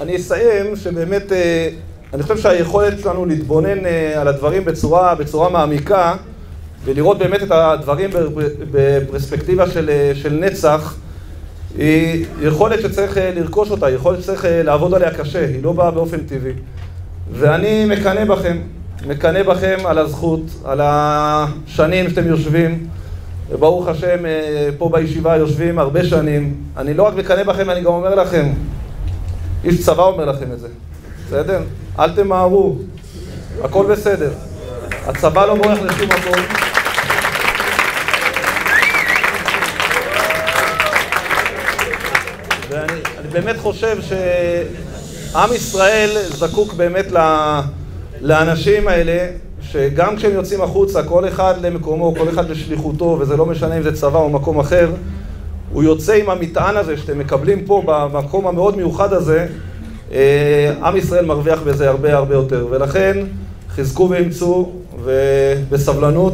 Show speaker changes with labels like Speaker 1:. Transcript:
Speaker 1: אני אסיים שבאמת אני חושב שהיכולת שלנו להתבונן על הדברים בצורה מעמיקה ולראות באמת את הדברים בפרספקטיבה של נצח היא יכולת שצריך לרכוש אותה, יכולת שצריך לעבוד עליה קשה, היא לא באה באופן טבעי. ואני מקנא בכם על הזכות, על השנים שאתם יושבים, וברוך השם פה בישיבה יושבים הרבה שנים. אני לא רק מקנא בכם, אני גם אומר לכם, איש צבא אומר לכם את זה, בסדר? אל תמהרו, הכל בסדר, הצבא לא בורח לשום מקום. ואני באמת חושב שעם ישראל זקוק באמת לאנשים האלה, שגם כשהם יוצאים החוצה, כל אחד למקומו, כל אחד לשליחותו, וזה לא משנה אם זה צבא או מקום אחר, הוא יוצא עם המטען הזה שאתם מקבלים פה במקום המאוד מיוחד הזה, עם ישראל מרוויח בזה הרבה יותר, ולכן חזקו ואמצו ובסבלנות.